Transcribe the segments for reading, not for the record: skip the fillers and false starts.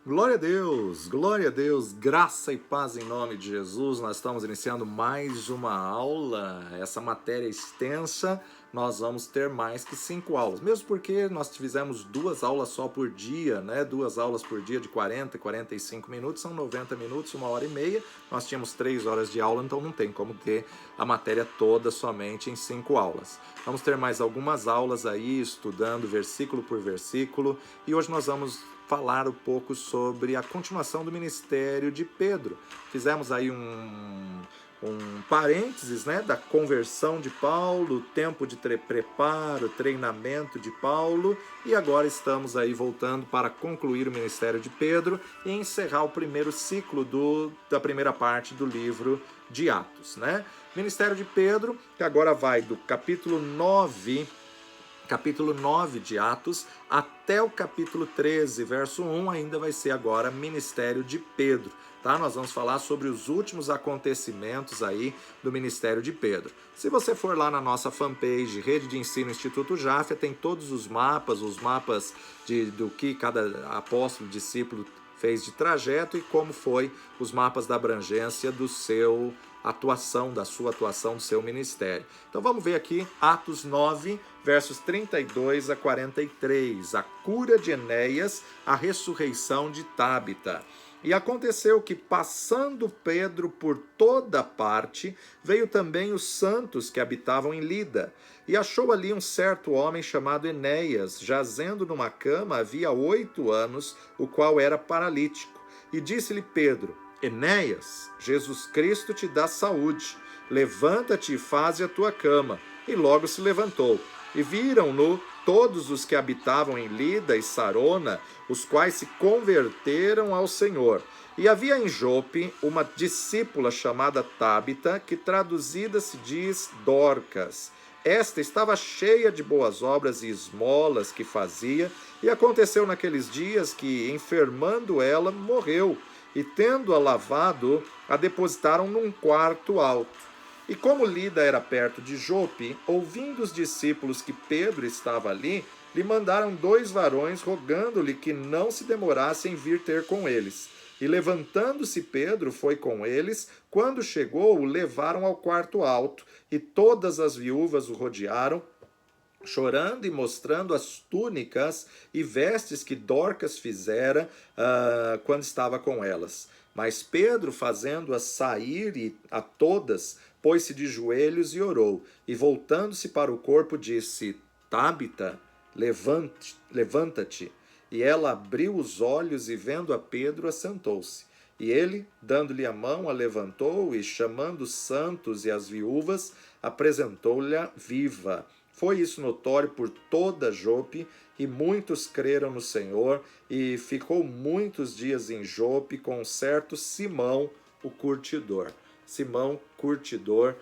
Glória a Deus, graça e paz em nome de Jesus. Nós estamos iniciando mais uma aula, essa matéria extensa. Nós vamos ter mais que 5 aulas, mesmo porque nós fizemos 2 aulas só por dia, né? 2 aulas por dia de 40, 45 minutos, são 90 minutos, 1h30. Nós tínhamos 3 horas de aula, então não tem como ter a matéria toda somente em 5 aulas. Vamos ter mais algumas aulas aí, estudando versículo por versículo, e hoje nós vamos falar um pouco sobre a continuação do ministério de Pedro. Fizemos aí um parênteses, né, da conversão de Paulo, o tempo de preparo, treinamento de Paulo, e agora estamos aí voltando para concluir o ministério de Pedro e encerrar o primeiro ciclo da primeira parte do livro de Atos, né? Ministério de Pedro, que agora vai do capítulo 9 de Atos, até o capítulo 13, verso 1, ainda vai ser agora ministério de Pedro, tá? Nós vamos falar sobre os últimos acontecimentos aí do ministério de Pedro. Se você for lá na nossa fanpage, Rede de Ensino Instituto Jafia, tem todos os mapas do que cada apóstolo, discípulo fez de trajeto e como foi os mapas da abrangência da sua atuação, do seu ministério. Então vamos ver aqui Atos 9, versos 32 a 43, a cura de Enéas, a ressurreição de Tábita. E aconteceu que, passando Pedro por toda parte, veio também os santos que habitavam em Lida, e achou ali um certo homem chamado Enéas, jazendo numa cama havia 8 anos, o qual era paralítico. E disse-lhe Pedro: Enéas, Jesus Cristo te dá saúde, levanta-te e faze a tua cama. E logo se levantou. E viram-no todos os que habitavam em Lida e Sarona, os quais se converteram ao Senhor. E havia em Jope uma discípula chamada Tábita, que traduzida se diz Dorcas. Esta estava cheia de boas obras e esmolas que fazia, e aconteceu naqueles dias que, enfermando ela, morreu, e tendo-a lavado, a depositaram num quarto alto. E como Lida era perto de Jope, ouvindo os discípulos que Pedro estava ali, lhe mandaram 2 varões, rogando-lhe que não se demorasse em vir ter com eles. E levantando-se Pedro, foi com eles. Quando chegou, o levaram ao quarto alto, e todas as viúvas o rodearam, chorando e mostrando as túnicas e vestes que Dorcas fizera quando estava com elas. Mas Pedro, fazendo-as sair a todas, pôs-se de joelhos e orou. E voltando-se para o corpo, disse: Tábita, levanta-te. E ela abriu os olhos e, vendo a Pedro, assentou-se. E ele, dando-lhe a mão, a levantou e, chamando os santos e as viúvas, apresentou-lhe viva. Foi isso notório por toda Jope, e muitos creram no Senhor, e ficou muitos dias em Jope com um certo Simão, o curtidor. Simão, curtidor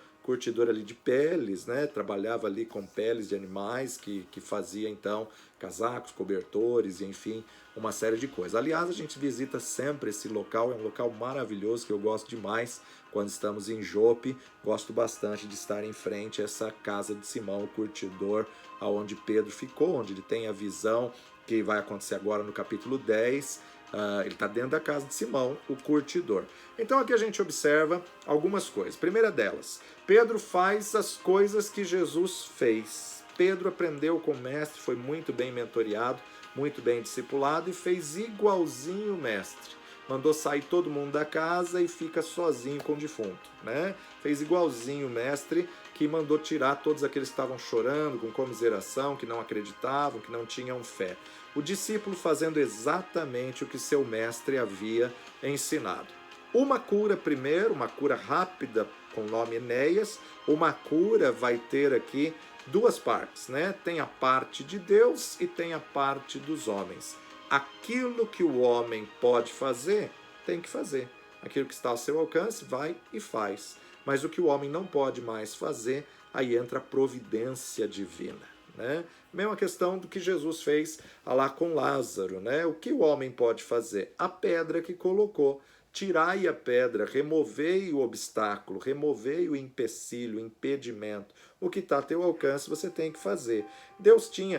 ali de peles, né? Trabalhava ali com peles de animais, que fazia então casacos, cobertores, e enfim, uma série de coisas. Aliás, a gente visita sempre esse local, é um local maravilhoso que eu gosto demais. Quando estamos em Jope, gosto bastante de estar em frente a essa casa de Simão, o curtidor, aonde Pedro ficou, onde ele tem a visão que vai acontecer agora no capítulo 10. Ele está dentro da casa de Simão, o curtidor. Então aqui a gente observa algumas coisas. Primeira delas, Pedro faz as coisas que Jesus fez. Pedro aprendeu com o mestre, foi muito bem mentoreado, muito bem discipulado e fez igualzinho o mestre. Mandou sair todo mundo da casa e fica sozinho com o defunto, né? Fez igualzinho o mestre, que mandou tirar todos aqueles que estavam chorando, com comiseração, que não acreditavam, que não tinham fé. O discípulo fazendo exatamente o que seu mestre havia ensinado. Uma cura primeiro, uma cura rápida com o nome Enéas. Uma cura vai ter aqui 2 partes, né? Tem a parte de Deus e tem a parte dos homens. Aquilo que o homem pode fazer, tem que fazer. Aquilo que está ao seu alcance, vai e faz. Mas o que o homem não pode mais fazer, aí entra a providência divina, né? Mesma questão do que Jesus fez lá com Lázaro, né? O que o homem pode fazer? A pedra que colocou. Tirai a pedra, removei o obstáculo, removei o empecilho, o impedimento. O que está a teu alcance você tem que fazer.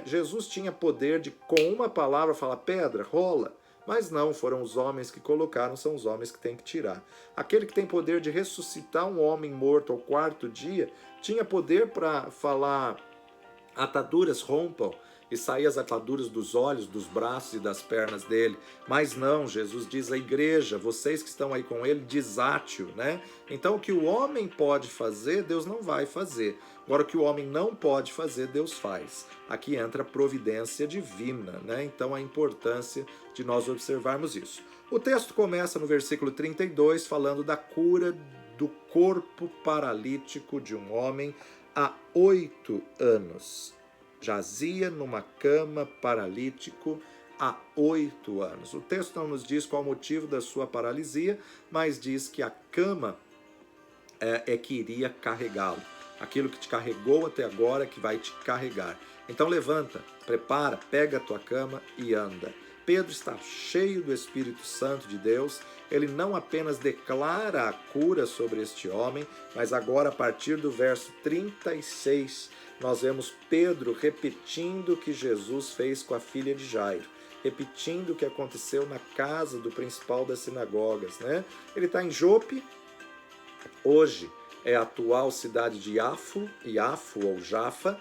Jesus tinha poder de, com uma palavra, falar: pedra, rola. Mas não, foram os homens que colocaram, são os homens que têm que tirar. Aquele que tem poder de ressuscitar um homem morto ao quarto dia, tinha poder para falar: ataduras rompam, e sair as ataduras dos olhos, dos braços e das pernas dele. Mas não, Jesus diz à igreja, vocês que estão aí com ele, desate-o, né? Então o que o homem pode fazer, Deus não vai fazer. Agora o que o homem não pode fazer, Deus faz. Aqui entra a providência divina, né? Então a importância de nós observarmos isso. O texto começa no versículo 32, falando da cura do corpo paralítico de um homem há 8 anos. Jazia numa cama paralítico há 8 anos. O texto não nos diz qual o motivo da sua paralisia, mas diz que a cama que iria carregá-lo. Aquilo que te carregou até agora que vai te carregar. Então levanta, prepara, pega a tua cama e anda. Pedro está cheio do Espírito Santo de Deus. Ele não apenas declara a cura sobre este homem, mas agora a partir do verso 36, nós vemos Pedro repetindo o que Jesus fez com a filha de Jairo, repetindo o que aconteceu na casa do principal das sinagogas, né? Ele está em Jope, hoje é a atual cidade de Iafo ou Jafa,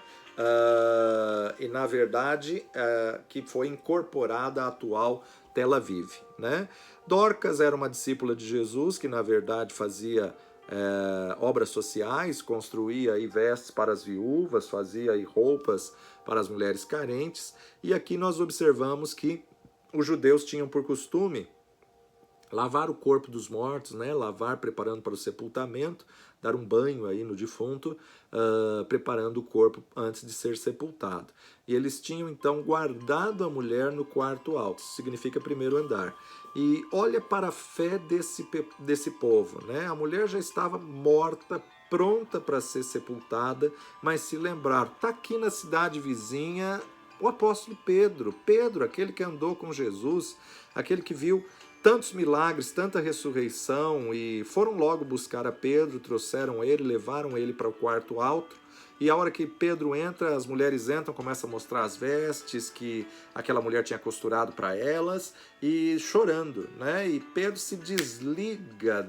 e na verdade que foi incorporada à atual Tel Aviv, né? Dorcas era uma discípula de Jesus que na verdade fazia obras sociais, construía aí vestes para as viúvas, fazia aí roupas para as mulheres carentes, e aqui nós observamos que os judeus tinham por costume lavar o corpo dos mortos, né? Lavar preparando para o sepultamento, dar um banho aí no defunto, preparando o corpo antes de ser sepultado. E eles tinham então guardado a mulher no quarto alto, isso significa primeiro andar. E olha para a fé desse povo, né? A mulher já estava morta, pronta para ser sepultada, mas se lembraram, está aqui na cidade vizinha o apóstolo Pedro, aquele que andou com Jesus, aquele que viu tantos milagres, tanta ressurreição, e foram logo buscar a Pedro, trouxeram ele, levaram ele para o quarto alto, e a hora que Pedro entra, as mulheres entram, começam a mostrar as vestes que aquela mulher tinha costurado para elas, e chorando, né? E Pedro se desliga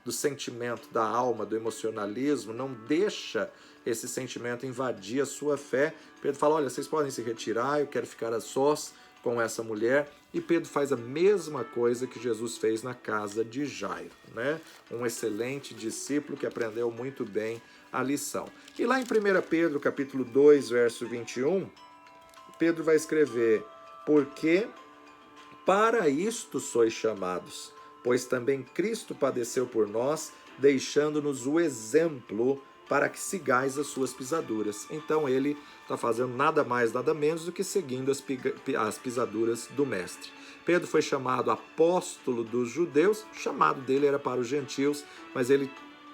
do sentimento, da alma, do emocionalismo, não deixa esse sentimento invadir a sua fé. Pedro fala, olha, vocês podem se retirar, eu quero ficar a sós com essa mulher. E Pedro faz a mesma coisa que Jesus fez na casa de Jairo, né? Um excelente discípulo que aprendeu muito bem a lição. E lá em 1 Pedro, capítulo 2, verso 21, Pedro vai escrever, porque para isto sois chamados, pois também Cristo padeceu por nós, deixando-nos o exemplo para que sigais as suas pisaduras. Então ele está fazendo nada mais, nada menos do que seguindo as pisaduras do Mestre. Pedro foi chamado apóstolo dos judeus, o chamado dele era para os gentios, mas ele,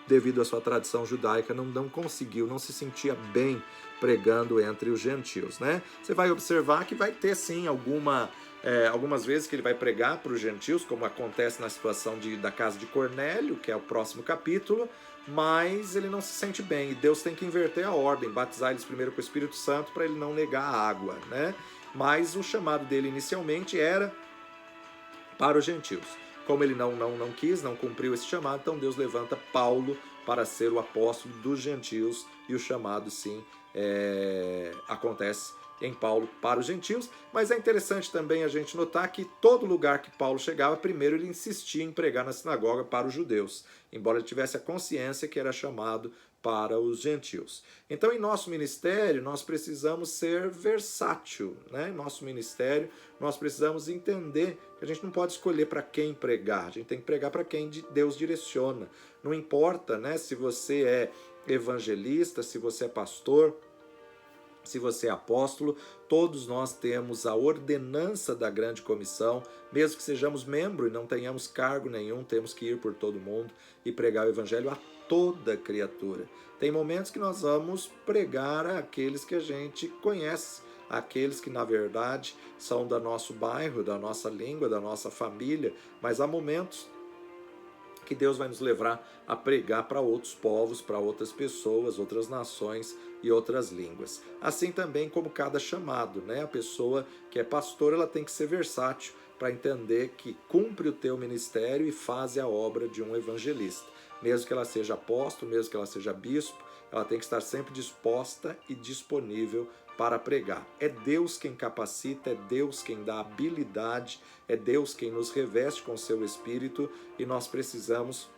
devido à sua tradição judaica, não conseguiu, não se sentia bem pregando entre os gentios, né? Você vai observar que vai ter sim algumas vezes que ele vai pregar para os gentios, como acontece na situação da casa de Cornélio, que é o próximo capítulo, mas ele não se sente bem, e Deus tem que inverter a ordem, batizar eles primeiro com o Espírito Santo para ele não negar a água, né? Mas o chamado dele inicialmente era para os gentios. Como ele não quis, não cumpriu esse chamado, então Deus levanta Paulo para ser o apóstolo dos gentios, e o chamado sim acontece em Paulo para os gentios, mas é interessante também a gente notar que todo lugar que Paulo chegava, primeiro ele insistia em pregar na sinagoga para os judeus, embora ele tivesse a consciência que era chamado para os gentios. Então, em nosso ministério, nós precisamos ser versátil, né? Em nosso ministério, nós precisamos entender que a gente não pode escolher para quem pregar, a gente tem que pregar para quem Deus direciona. Não importa, né, se você é evangelista, se você é pastor, se você é apóstolo, todos nós temos a ordenança da grande comissão, mesmo que sejamos membro e não tenhamos cargo nenhum, temos que ir por todo mundo e pregar o evangelho a toda criatura. Tem momentos que nós vamos pregar àqueles que a gente conhece, aqueles que na verdade são do nosso bairro, da nossa língua, da nossa família, mas há momentos que Deus vai nos levar a pregar para outros povos, para outras pessoas, outras nações e outras línguas. Assim também como cada chamado, né? A pessoa que é pastor, ela tem que ser versátil para entender que cumpre o teu ministério e faz a obra de um evangelista. Mesmo que ela seja apóstolo, mesmo que ela seja bispo, ela tem que estar sempre disposta e disponível para pregar. É Deus quem capacita, é Deus quem dá habilidade, é Deus quem nos reveste com seu Espírito e nós precisamos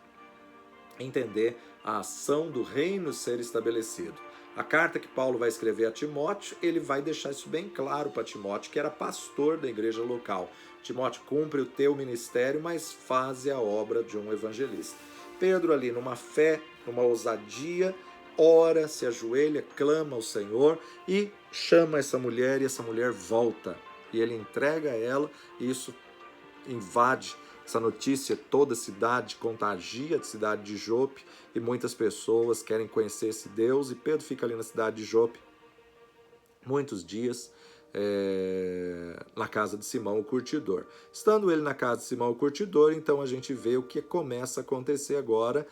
entender a ação do reino ser estabelecido. A carta que Paulo vai escrever a Timóteo, ele vai deixar isso bem claro para Timóteo, que era pastor da igreja local. Timóteo, cumpre o teu ministério, mas faze a obra de um evangelista. Pedro ali, numa fé, numa ousadia, ora, se ajoelha, clama ao Senhor e chama essa mulher, e essa mulher volta. E ele entrega a ela, e isso invade essa notícia, toda a cidade, contagia a cidade de Jope, e muitas pessoas querem conhecer esse Deus, e Pedro fica ali na cidade de Jope muitos dias, na casa de Simão o Curtidor. Estando ele na casa de Simão o Curtidor, então a gente vê o que começa a acontecer agora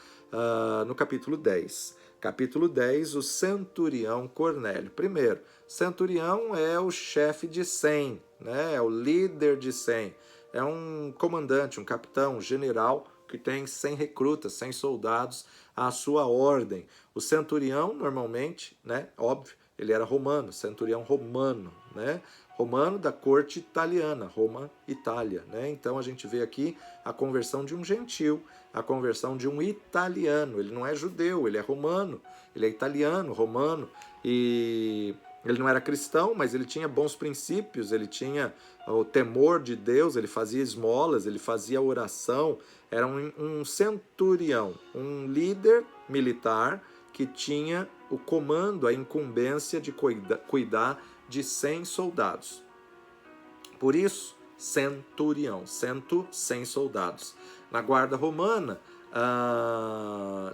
no capítulo 10. Capítulo 10, o centurião Cornélio. Primeiro, centurião é o chefe de 100, né? É o líder de 100. É um comandante, um capitão, um general que tem 100 recrutas, 100 soldados à sua ordem. O centurião, normalmente, né? Óbvio, ele era romano, centurião romano, né? Romano da corte italiana, Roma, Itália, né? Então a gente vê aqui a conversão de um gentil, a conversão de um italiano. Ele não é judeu, ele é romano, ele é italiano, romano, e ele não era cristão, mas ele tinha bons princípios, ele tinha o temor de Deus, ele fazia esmolas, ele fazia oração, era um centurião, um líder militar que tinha o comando, a incumbência de cuidar de 100 soldados. Por isso, centurião, 100 soldados. Na guarda romana,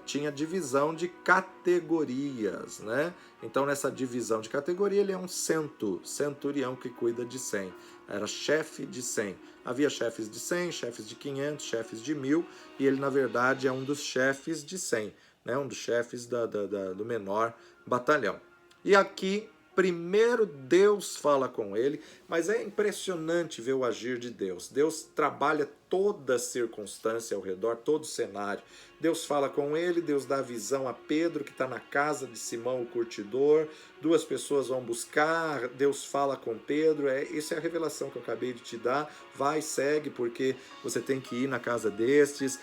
tinha divisão de categorias, né? Então, nessa divisão de categoria, ele é um centurião que cuida de 100. Era chefe de 100. Havia chefes de 100, chefes de 500, chefes de 1000, e ele, na verdade, é um dos chefes de 100, né? Um dos chefes do menor batalhão. E aqui, primeiro Deus fala com ele, mas é impressionante ver o agir de Deus. Deus trabalha toda a circunstância ao redor, todo o cenário. Deus fala com ele, Deus dá visão a Pedro, que está na casa de Simão o Curtidor. Duas pessoas vão buscar, Deus fala com Pedro. Isso é a revelação que eu acabei de te dar. Vai, segue, porque você tem que ir na casa destes.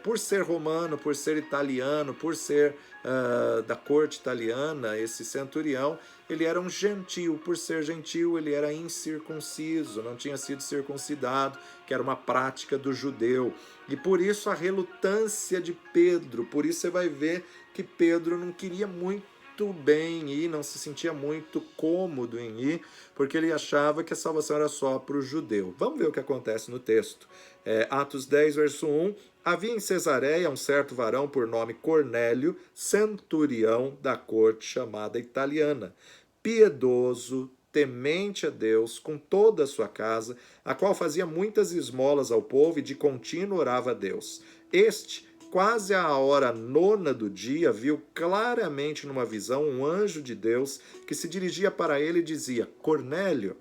Por ser romano, por ser italiano, por ser da corte italiana, esse centurião, ele era um gentil. Por ser gentil, ele era incircunciso, não tinha sido circuncidado, que era uma prática do judeu. E por isso a relutância de Pedro, por isso você vai ver que Pedro não queria muito bem ir, não se sentia muito cômodo em ir, porque ele achava que a salvação era só para o judeu. Vamos ver o que acontece no texto. Atos 10, verso 1. Havia em Cesareia um certo varão por nome Cornélio, centurião da corte chamada italiana, piedoso, temente a Deus, com toda a sua casa, a qual fazia muitas esmolas ao povo e de contínuo orava a Deus. Este, quase à hora 9ª do dia, viu claramente numa visão um anjo de Deus que se dirigia para ele e dizia: Cornélio.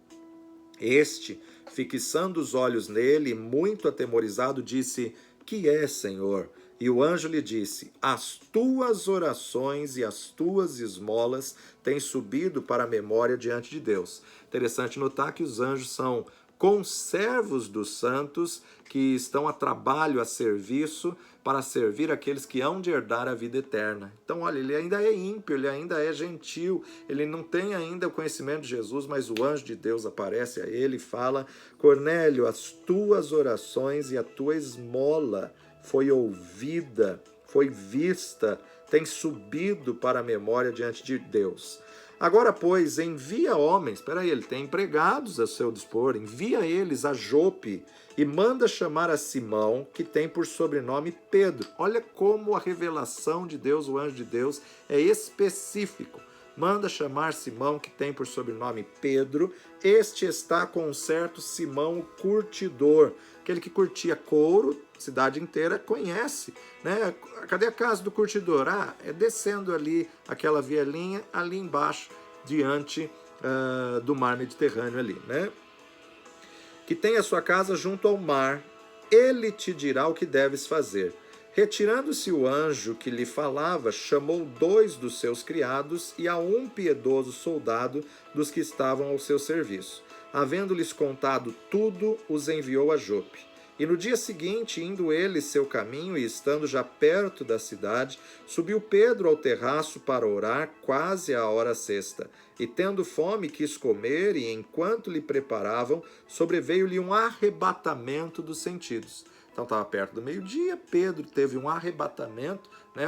Este, fixando os olhos nele, muito atemorizado, disse: Que é, Senhor? E o anjo lhe disse: As tuas orações e as tuas esmolas têm subido para a memória diante de Deus. Interessante notar que os anjos são conservos dos santos que estão a trabalho, a serviço, para servir aqueles que hão de herdar a vida eterna. Então, olha, ele ainda é ímpio, ele ainda é gentil, ele não tem ainda o conhecimento de Jesus, mas o anjo de Deus aparece a ele e fala: Cornélio, as tuas orações e a tua esmola foi ouvida, foi vista, tem subido para a memória diante de Deus. Agora, pois, envia homens, ele tem empregados a seu dispor, envia eles a Jope e manda chamar a Simão, que tem por sobrenome Pedro. Olha como a revelação de Deus, o anjo de Deus, é específico. manda chamar Simão, que tem por sobrenome Pedro. Este está com um certo Simão o curtidor, aquele que curtia couro, cidade inteira conhece, né? Cadê a casa do curtidor? Ah, é descendo ali aquela vielinha, ali embaixo, diante do mar Mediterrâneo ali, né? Que tem a sua casa junto ao mar, ele te dirá o que deves fazer. Retirando-se o anjo que lhe falava, chamou 2 dos seus criados e a um piedoso soldado dos que estavam ao seu serviço. Havendo-lhes contado tudo, os enviou a Jope. E no dia seguinte, indo ele seu caminho e estando já perto da cidade, subiu Pedro ao terraço para orar, quase à hora sexta. E tendo fome, quis comer, e enquanto lhe preparavam, sobreveio-lhe um arrebatamento dos sentidos. Então estava perto do meio-dia, Pedro teve um arrebatamento, né,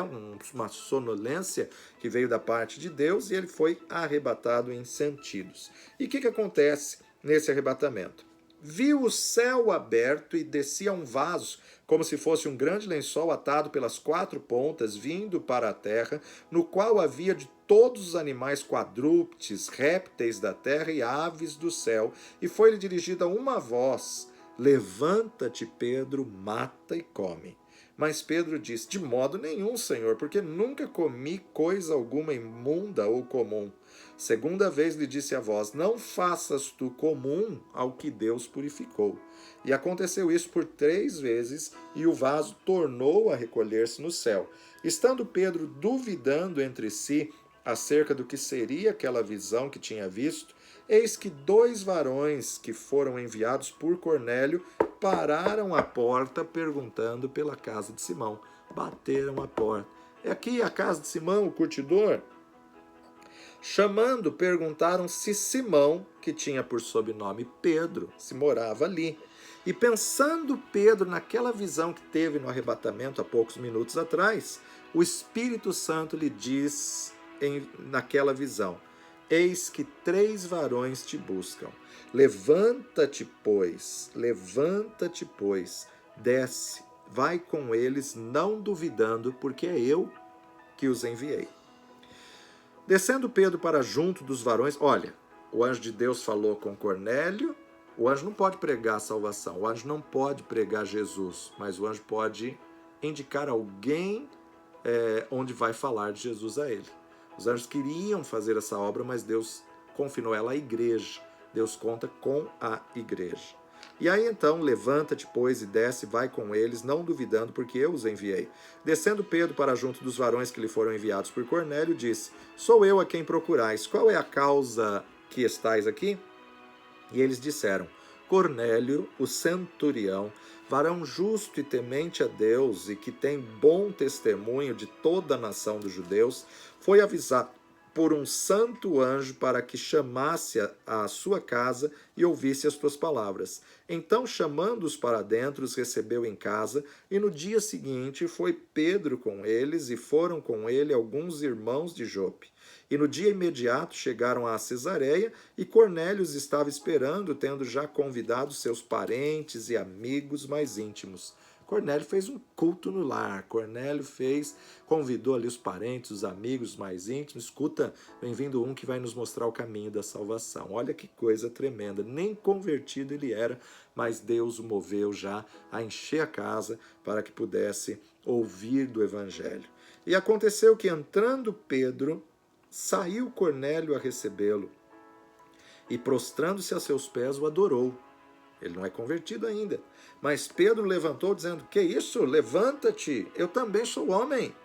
uma sonolência que veio da parte de Deus, e ele foi arrebatado em sentidos. E o que acontece nesse arrebatamento? Viu o céu aberto e descia um vaso, como se fosse um grande lençol atado pelas 4 pontas, vindo para a terra, no qual havia de todos os animais quadrúpedes, répteis da terra e aves do céu, e foi-lhe dirigida uma voz: levanta-te, Pedro, mata e come. Mas Pedro disse: de modo nenhum, Senhor, porque nunca comi coisa alguma imunda ou comum. Segunda vez lhe disse a voz: não faças tu comum ao que Deus purificou. E aconteceu isso por 3 vezes, e o vaso tornou a recolher-se no céu. Estando Pedro duvidando entre si acerca do que seria aquela visão que tinha visto, eis que 2 varões que foram enviados por Cornélio pararam à porta perguntando pela casa de Simão. Bateram a porta. É aqui a casa de Simão, o curtidor? Chamando, perguntaram se Simão, que tinha por sobrenome Pedro, se morava ali. E pensando Pedro naquela visão que teve no arrebatamento há poucos minutos atrás, o Espírito Santo lhe diz naquela visão: eis que 3 varões te buscam. Levanta-te, pois, desce, vai com eles, não duvidando, porque é eu que os enviei. Descendo Pedro para junto dos varões, olha, o anjo de Deus falou com Cornélio. O anjo não pode pregar a salvação, o anjo não pode pregar Jesus, mas o anjo pode indicar alguém onde vai falar de Jesus a ele. Os anjos queriam fazer essa obra, mas Deus confinou ela à igreja. Deus conta com a igreja. E aí então, levanta-te, pois, e desce, vai com eles, não duvidando, porque eu os enviei. Descendo Pedro para junto dos varões que lhe foram enviados por Cornélio, disse: sou eu a quem procurais. Qual é a causa que estais aqui? E eles disseram: Cornélio, o centurião, varão justo e temente a Deus, e que tem bom testemunho de toda a nação dos judeus, foi avisado por um santo anjo para que chamasse à sua casa e ouvisse as tuas palavras. Então, chamando-os para dentro, os recebeu em casa, e no dia seguinte foi Pedro com eles, e foram com ele alguns irmãos de Jope. E no dia imediato chegaram a Cesareia, e Cornélio os estava esperando, tendo já convidado seus parentes e amigos mais íntimos. Cornélio fez um culto no lar. Cornélio convidou ali os parentes, os amigos mais íntimos. Escuta, bem-vindo um que vai nos mostrar o caminho da salvação. Olha que coisa tremenda. Nem convertido ele era, mas Deus o moveu já a encher a casa para que pudesse ouvir do evangelho. E aconteceu que, entrando Pedro, saiu Cornélio a recebê-lo e, prostrando-se a seus pés, o adorou. Ele não é convertido ainda. Mas Pedro levantou, dizendo: que isso? Levanta-te, eu também sou homem.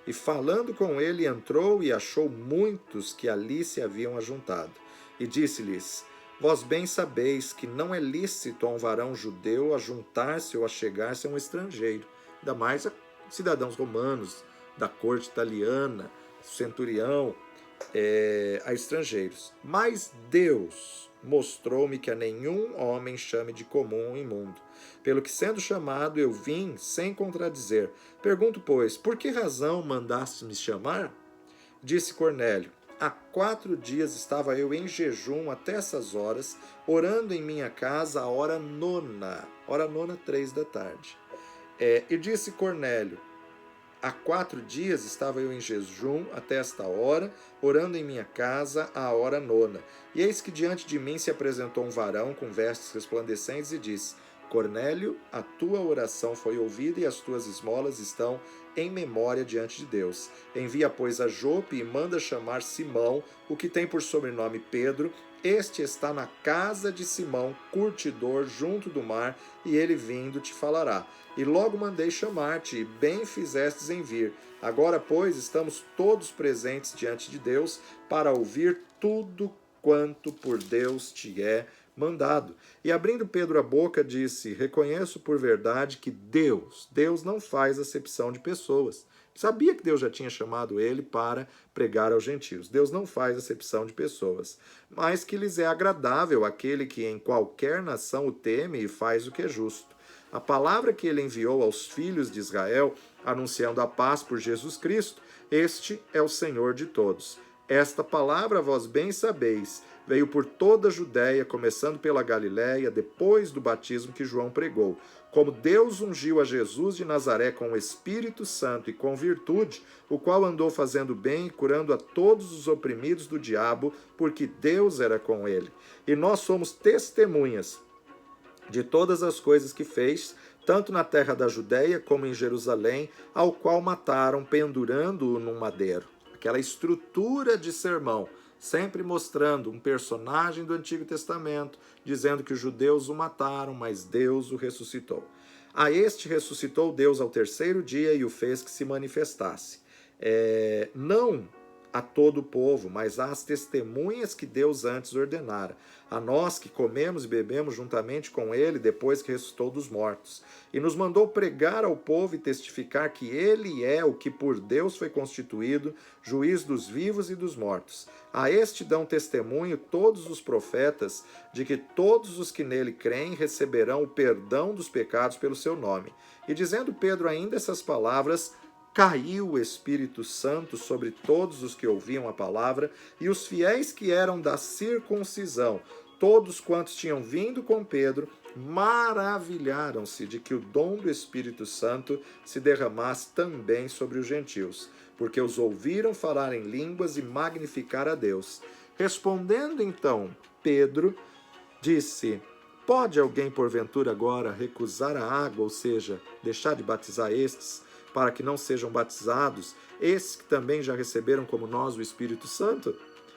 E falando com ele, entrou e achou muitos que ali se haviam ajuntado. E disse-lhes: vós bem sabeis que não é lícito a um varão judeu ajuntar-se ou achegar-se a um estrangeiro, ainda mais a cidadãos romanos, da corte italiana, centurião, a estrangeiros. Mas Deus mostrou-me que a nenhum homem chame de comum imundo. Pelo que, sendo chamado, eu vim sem contradizer. Pergunto, pois, por que razão mandaste-me chamar? Disse Cornélio: há 4 dias estava eu em jejum até essas horas, orando em minha casa a hora nona, 3 da tarde. E disse Cornélio: há 4 dias estava eu em jejum até esta hora, orando em minha casa à hora nona. E eis que diante de mim se apresentou um varão com vestes resplandecentes e disse: Cornélio, a tua oração foi ouvida e as tuas esmolas estão em memória diante de Deus. Envia, pois, a Jope e manda chamar Simão, o que tem por sobrenome Pedro. Este está na casa de Simão, curtidor, junto do mar, e ele vindo te falará. E logo mandei chamar-te, e bem fizestes em vir. Agora, pois, estamos todos presentes diante de Deus para ouvir tudo quanto por Deus te é mandado. E abrindo Pedro a boca, disse: Reconheço por verdade que Deus não faz acepção de pessoas. Sabia que Deus já tinha chamado ele para pregar aos gentios. Deus não faz acepção de pessoas, mas que lhes é agradável aquele que em qualquer nação o teme e faz o que é justo. A palavra que ele enviou aos filhos de Israel, anunciando a paz por Jesus Cristo, este é o Senhor de todos. Esta palavra, vós bem sabeis, veio por toda a Judéia, começando pela Galiléia, depois do batismo que João pregou. Como Deus ungiu a Jesus de Nazaré com o Espírito Santo e com virtude, o qual andou fazendo bem e curando a todos os oprimidos do diabo, porque Deus era com ele. E nós somos testemunhas de todas as coisas que fez, tanto na terra da Judéia como em Jerusalém, ao qual mataram, pendurando-o num madeiro. Aquela estrutura de sermão, sempre mostrando um personagem do Antigo Testamento, dizendo que os judeus o mataram, mas Deus o ressuscitou. A este ressuscitou Deus ao terceiro dia e o fez que se manifestasse. Não a todo o povo, mas às testemunhas que Deus antes ordenara, a nós que comemos e bebemos juntamente com ele depois que ressuscitou dos mortos, e nos mandou pregar ao povo e testificar que ele é o que por Deus foi constituído, juiz dos vivos e dos mortos. A este dão testemunho todos os profetas de que todos os que nele creem receberão o perdão dos pecados pelo seu nome. E dizendo Pedro ainda essas palavras, caiu o Espírito Santo sobre todos os que ouviam a palavra, e os fiéis que eram da circuncisão, todos quantos tinham vindo com Pedro, maravilharam-se de que o dom do Espírito Santo se derramasse também sobre os gentios, porque os ouviram falar em línguas e magnificar a Deus. Respondendo então Pedro, disse: Pode alguém porventura agora recusar a água, ou seja, deixar de batizar estes, para que não sejam batizados, esses que também já receberam como nós o Espírito Santo?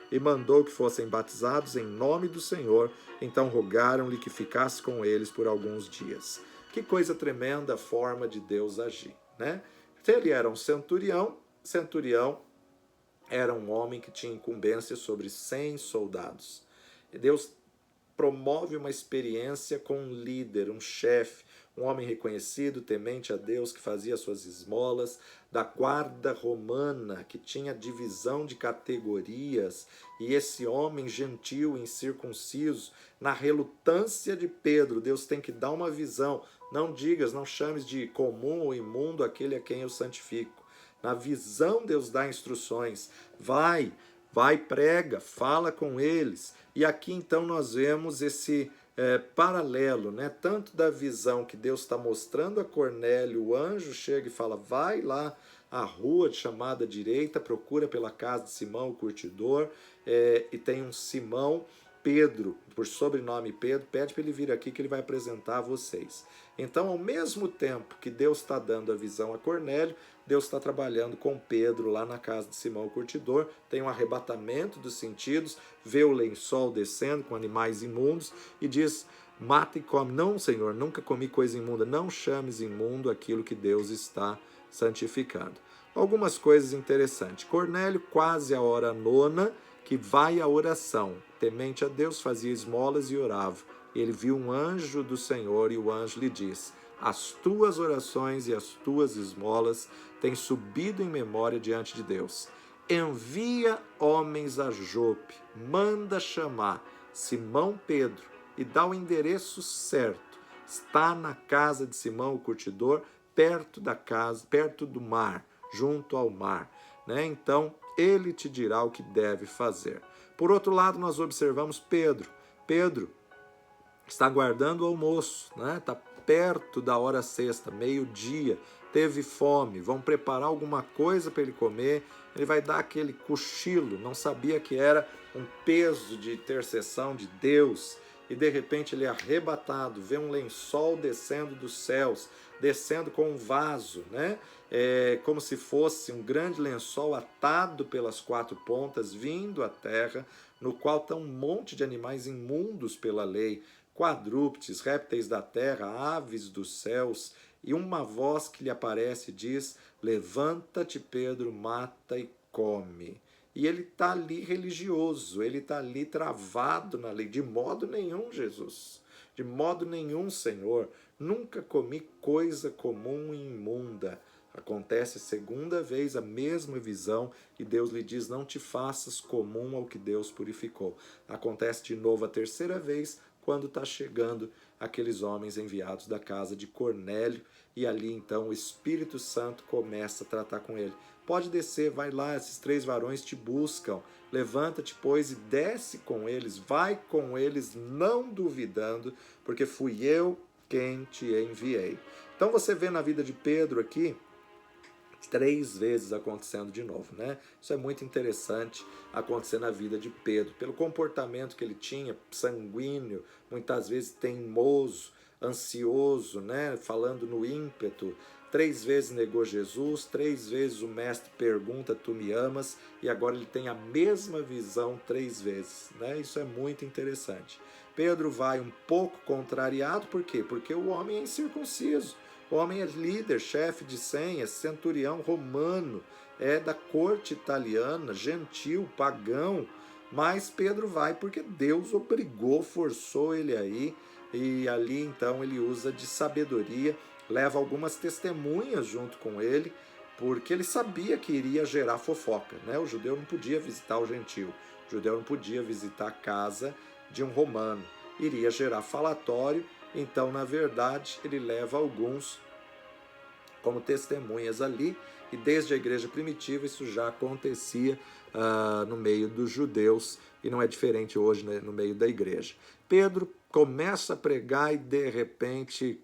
E mandou que fossem batizados em nome do Senhor. Então rogaram-lhe que ficasse com eles por alguns dias. Que coisa tremenda a forma de Deus agir, né? Ele era um centurião era um homem que tinha incumbência sobre 100 soldados. E Deus promove uma experiência com um líder, um chefe, um homem reconhecido, temente a Deus, que fazia suas esmolas, da guarda romana, que tinha divisão de categorias, e esse homem gentil, incircunciso, na relutância de Pedro, Deus tem que dar uma visão. Não digas, não chames de comum ou imundo aquele a quem eu santifico. Na visão, Deus dá instruções. Vai, prega, fala com eles. E aqui então nós vemos esse paralelo, né? Tanto da visão que Deus está mostrando a Cornélio, o anjo chega e fala: vai lá à rua chamada direita, procura pela casa de Simão, o curtidor, e tem um Simão, Pedro, por sobrenome Pedro, pede para ele vir aqui que ele vai apresentar a vocês. Então, ao mesmo tempo que Deus está dando a visão a Cornélio, Deus está trabalhando com Pedro lá na casa de Simão o curtidor, tem um arrebatamento dos sentidos, vê o lençol descendo com animais imundos e diz: mata e come. Não, Senhor, nunca comi coisa imunda. Não chames imundo aquilo que Deus está santificando. Algumas coisas interessantes. Cornélio, quase a hora nona, que vai à oração. Temente a Deus, fazia esmolas e orava. Ele viu um anjo do Senhor e o anjo lhe disse: as tuas orações e as tuas esmolas têm subido em memória diante de Deus. Envia homens a Jope, manda chamar Simão Pedro e dá o endereço certo. Está na casa de Simão o curtidor, perto da casa, perto do mar, junto ao mar, né? Então, ele te dirá o que deve fazer. Por outro lado, nós observamos Pedro. Pedro está guardando o almoço, né? Está perto da hora sexta, meio-dia, teve fome, vão preparar alguma coisa para ele comer, ele vai dar aquele cochilo, não sabia que era um peso de intercessão de Deus, e de repente ele é arrebatado, vê um lençol descendo dos céus, descendo com um vaso, né? Como se fosse um grande lençol atado pelas quatro pontas, vindo à terra, no qual estão um monte de animais imundos pela lei, quadrúpedes, répteis da terra, aves dos céus, e uma voz que lhe aparece e diz: levanta-te, Pedro, mata e come. E ele está ali religioso, ele está ali travado na lei. De modo nenhum, Jesus, de modo nenhum, Senhor, nunca comi coisa comum e imunda. Acontece a segunda vez a mesma visão e Deus lhe diz: não te faças comum ao que Deus purificou. Acontece de novo a terceira vez, quando está chegando aqueles homens enviados da casa de Cornélio, e ali então o Espírito Santo começa a tratar com ele. Pode descer, vai lá, esses 3 varões te buscam, levanta-te, pois, e desce com eles, vai com eles, não duvidando, porque fui eu quem te enviei. Então você vê na vida de Pedro aqui, 3 vezes acontecendo de novo, né? Isso é muito interessante acontecer na vida de Pedro, pelo comportamento que ele tinha, sanguíneo, muitas vezes teimoso, ansioso, né? Falando no ímpeto. 3 vezes negou Jesus, 3 vezes o mestre pergunta: tu me amas? E agora ele tem a mesma visão 3 vezes, né? Isso é muito interessante. Pedro vai um pouco contrariado, por quê? Porque o homem é incircunciso. O homem é líder, chefe de 100, é centurião romano, é da corte italiana, gentil, pagão. Mas Pedro vai porque Deus obrigou, forçou ele aí. E ali então ele usa de sabedoria, leva algumas testemunhas junto com ele, porque ele sabia que iria gerar fofoca, né? O judeu não podia visitar o gentil, o judeu não podia visitar a casa de um romano, iria gerar falatório. Então, na verdade, ele leva alguns como testemunhas ali, e desde a igreja primitiva isso já acontecia no meio dos judeus, e não é diferente hoje, né, no meio da igreja. Pedro começa a pregar e de repente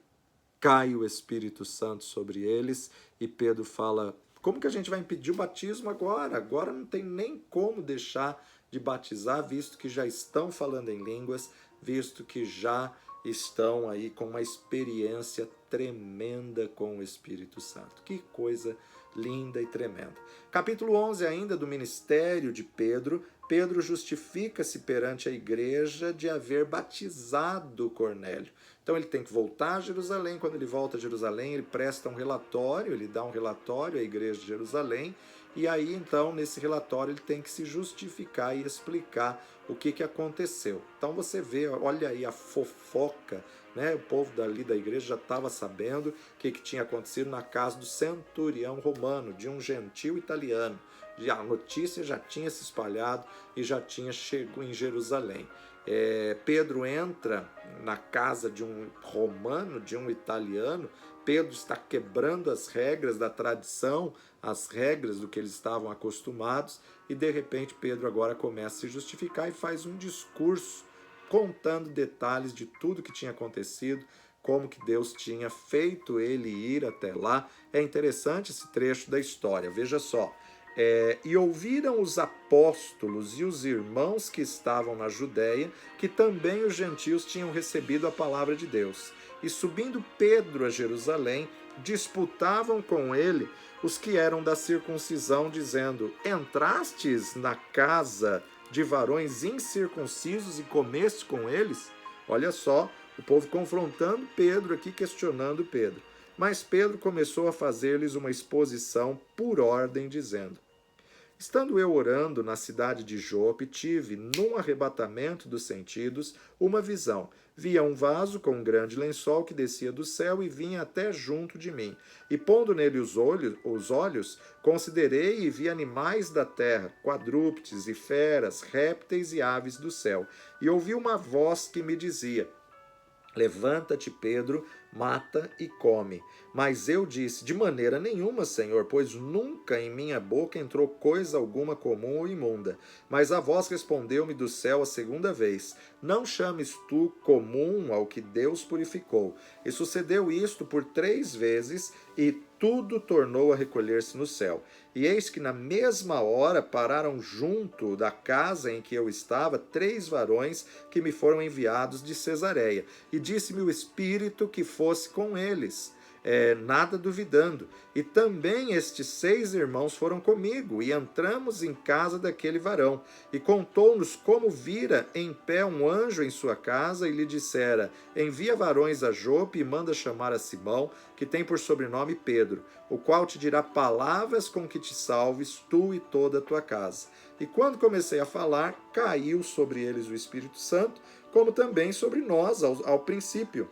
cai o Espírito Santo sobre eles, e Pedro fala: como que a gente vai impedir o batismo agora? Agora não tem nem como deixar de batizar, visto que já estão falando em línguas, visto que já estão aí com uma experiência tremenda com o Espírito Santo. Que coisa linda e tremenda. Capítulo 11 ainda do ministério de Pedro. Pedro justifica-se perante a igreja de haver batizado Cornélio. Então ele tem que voltar a Jerusalém. Quando ele volta a Jerusalém, ele presta um relatório, ele dá um relatório à igreja de Jerusalém, e aí então nesse relatório ele tem que se justificar e explicar o que aconteceu. Então você vê, olha aí a fofoca, né? O povo dali da igreja já estava sabendo o que tinha acontecido na casa do centurião romano, de um gentil italiano. A notícia já tinha se espalhado e já tinha chegado em Jerusalém. Pedro entra na casa de um romano, de um italiano. Pedro está quebrando as regras da tradição, as regras do que eles estavam acostumados, e de repente Pedro agora começa a se justificar e faz um discurso contando detalhes de tudo que tinha acontecido, como que Deus tinha feito ele ir até lá. É interessante esse trecho da história, veja só. E ouviram os apóstolos e os irmãos que estavam na Judéia, que também os gentios tinham recebido a palavra de Deus. E subindo Pedro a Jerusalém, disputavam com ele os que eram da circuncisão, dizendo: entrastes na casa de varões incircuncisos e comeste com eles? Olha só, o povo confrontando Pedro aqui, questionando Pedro. Mas Pedro começou a fazer-lhes uma exposição por ordem, dizendo: estando eu orando na cidade de Jope, tive, num arrebatamento dos sentidos, uma visão. Via um vaso com um grande lençol que descia do céu e vinha até junto de mim. E pondo nele os olhos, considerei e vi animais da terra, quadrúpedes e feras, répteis e aves do céu. E ouvi uma voz que me dizia: levanta-te, Pedro, mata e come. Mas eu disse: de maneira nenhuma, Senhor, pois nunca em minha boca entrou coisa alguma comum ou imunda. Mas a voz respondeu-me do céu a segunda vez: não chames tu comum ao que Deus purificou. E sucedeu isto por 3 vezes, e tudo tornou a recolher-se no céu. E eis que na mesma hora pararam junto da casa em que eu estava 3 varões que me foram enviados de Cesareia. E disse-me o Espírito que fosse com eles, nada duvidando. E também estes 6 irmãos foram comigo, e entramos em casa daquele varão. E contou-nos como vira em pé um anjo em sua casa, e lhe dissera: envia varões a Jope e manda chamar a Simão, que tem por sobrenome Pedro, o qual te dirá palavras com que te salves, tu e toda a tua casa. E quando comecei a falar, caiu sobre eles o Espírito Santo, como também sobre nós ao princípio.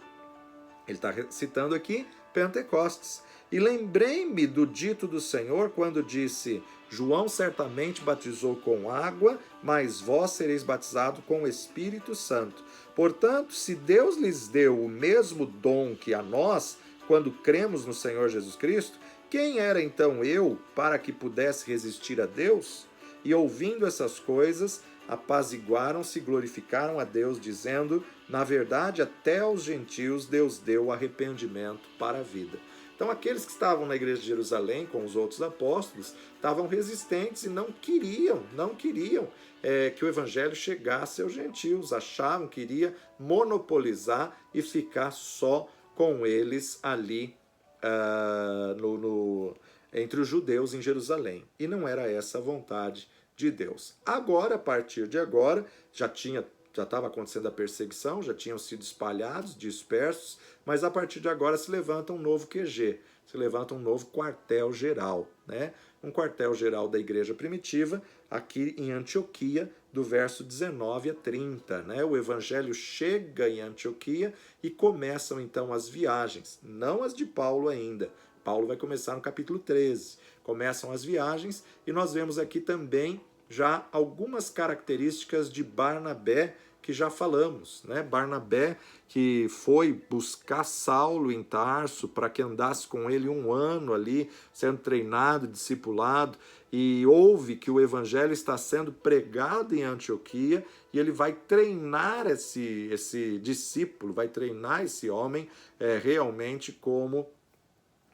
Ele está citando aqui Pentecostes. E lembrei-me do dito do Senhor quando disse: João certamente batizou com água, mas vós sereis batizados com o Espírito Santo. Portanto, se Deus lhes deu o mesmo dom que a nós, quando cremos no Senhor Jesus Cristo, quem era então eu para que pudesse resistir a Deus? E ouvindo essas coisas, apaziguaram-se e glorificaram a Deus, dizendo: na verdade, até aos gentios Deus deu arrependimento para a vida. Então, aqueles que estavam na igreja de Jerusalém com os outros apóstolos estavam resistentes e não queriam que o evangelho chegasse aos gentios. Achavam que iria monopolizar e ficar só com eles ali entre os judeus em Jerusalém. E não era essa a vontade de Deus. Agora, a partir de agora, já estava acontecendo a perseguição, já tinham sido espalhados, dispersos, mas a partir de agora se levanta um novo QG, se levanta um novo quartel-geral, né? Um quartel-geral da igreja primitiva, aqui em Antioquia, do verso 19 a 30. Né? O evangelho chega em Antioquia e começam então as viagens, não as de Paulo ainda. Paulo vai começar no capítulo 13. Começam as viagens e nós vemos aqui também já algumas características de Barnabé que já falamos, né? Barnabé que foi buscar Saulo em Tarso para que andasse com ele 1 ano ali, sendo treinado, discipulado, e ouve que o evangelho está sendo pregado em Antioquia e ele vai treinar esse discípulo, vai treinar esse homem realmente como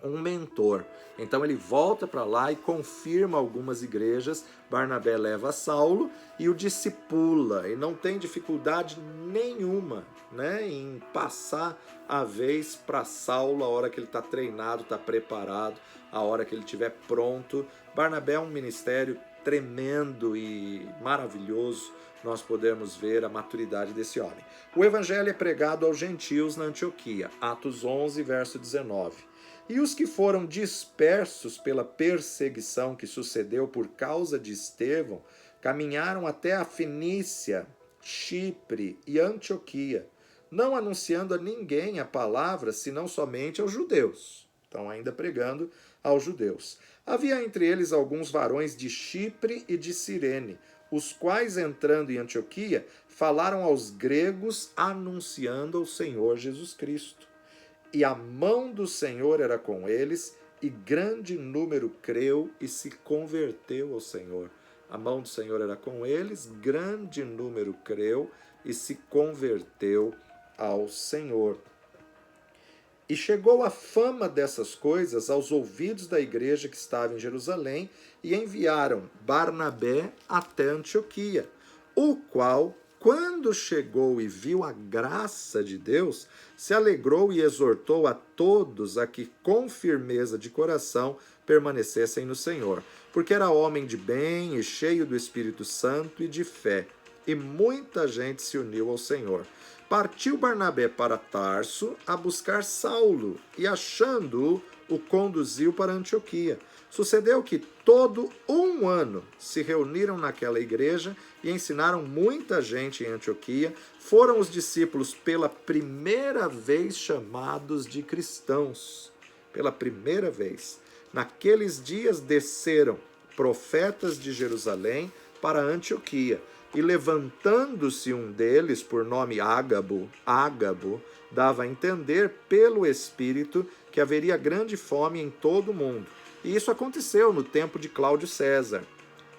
um mentor. Então ele volta para lá e confirma algumas igrejas. Barnabé leva Saulo e o discipula, e não tem dificuldade nenhuma, né, em passar a vez para Saulo a hora que ele está treinado, está preparado, a hora que ele estiver pronto. Barnabé é um ministério tremendo e maravilhoso. Nós podemos ver a maturidade desse homem. O evangelho é pregado aos gentios na Antioquia. Atos 11, verso 19. E os que foram dispersos pela perseguição que sucedeu por causa de Estevão, caminharam até a Fenícia, Chipre e Antioquia, não anunciando a ninguém a palavra, senão somente aos judeus. Estão ainda pregando aos judeus. Havia entre eles alguns varões de Chipre e de Cirene, os quais, entrando em Antioquia, falaram aos gregos, anunciando ao Senhor Jesus Cristo. E a mão do Senhor era com eles, e grande número creu e se converteu ao Senhor. A mão do Senhor era com eles, grande número creu e se converteu ao Senhor. E chegou a fama dessas coisas aos ouvidos da igreja que estava em Jerusalém, e enviaram Barnabé até Antioquia, o qual, quando chegou e viu a graça de Deus, se alegrou e exortou a todos a que, com firmeza de coração, permanecessem no Senhor, porque era homem de bem e cheio do Espírito Santo e de fé, e muita gente se uniu ao Senhor. Partiu Barnabé para Tarso a buscar Saulo, e achando-o, o conduziu para Antioquia. Sucedeu que todo 1 ano se reuniram naquela igreja e ensinaram muita gente em Antioquia. Foram os discípulos pela primeira vez chamados de cristãos. Pela primeira vez. Naqueles dias desceram profetas de Jerusalém para Antioquia. E levantando-se um deles, por nome Ágabo, dava a entender pelo Espírito que haveria grande fome em todo o mundo. E isso aconteceu no tempo de Cláudio César.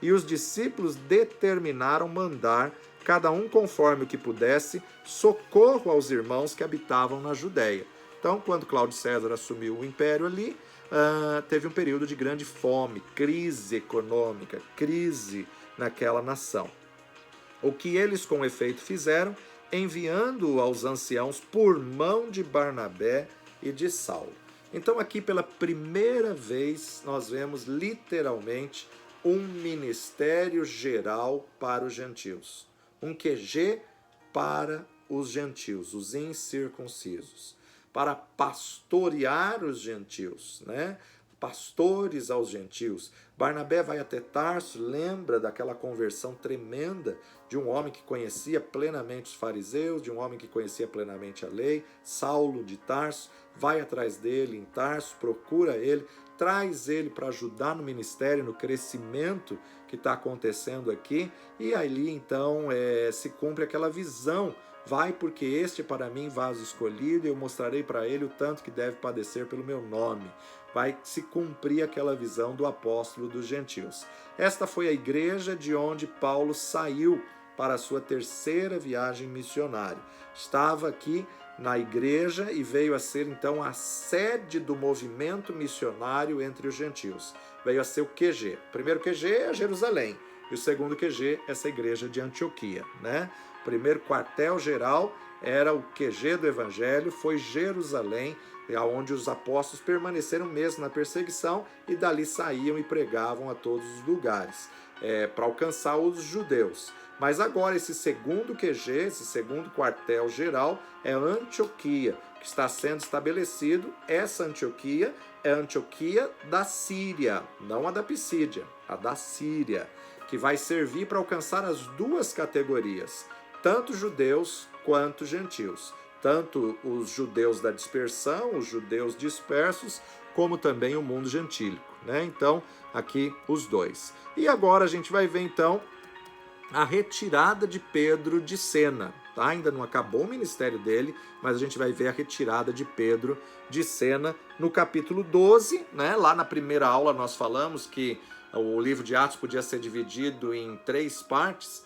E os discípulos determinaram mandar, cada um conforme o que pudesse, socorro aos irmãos que habitavam na Judéia. Então, quando Cláudio César assumiu o império ali, teve um período de grande fome, crise econômica, crise naquela nação. O que eles com efeito fizeram? Enviando-o aos anciãos por mão de Barnabé e de Saulo. Então aqui pela primeira vez nós vemos literalmente um ministério geral para os gentios. Um QG para os gentios, os incircuncisos. Para pastorear os gentios, né? Pastores aos gentios. Barnabé vai até Tarso, lembra daquela conversão tremenda de um homem que conhecia plenamente os fariseus, de um homem que conhecia plenamente a lei. Saulo de Tarso vai atrás dele em Tarso, procura ele, traz ele para ajudar no ministério, no crescimento que está acontecendo aqui, e ali então se cumpre aquela visão. Vai, porque este para mim vaso escolhido, e eu mostrarei para ele o tanto que deve padecer pelo meu nome. Vai se cumprir aquela visão do apóstolo dos gentios. Esta foi a igreja de onde Paulo saiu para a sua terceira viagem missionária. Estava aqui na igreja e veio a ser então a sede do movimento missionário entre os gentios. Veio a ser o QG. O primeiro QG é Jerusalém e o segundo QG essa igreja de Antioquia, né? O primeiro quartel-geral era o QG do Evangelho, foi Jerusalém, onde os apóstolos permaneceram mesmo na perseguição e dali saíam e pregavam a todos os lugares, para alcançar os judeus. Mas agora esse segundo QG, esse segundo quartel-geral é Antioquia, que está sendo estabelecido. Essa Antioquia é a Antioquia da Síria, não a da Pisídia, a da Síria, que vai servir para alcançar as duas categorias, tanto judeus quanto gentios, tanto os judeus da dispersão, os judeus dispersos, como também o mundo gentílico, né? Então, aqui os dois. E agora a gente vai ver então a retirada de Pedro de cena, tá? Ainda não acabou o ministério dele, mas a gente vai ver a retirada de Pedro de cena no capítulo 12, né? Lá na primeira aula nós falamos que o livro de Atos podia ser dividido em 3 partes,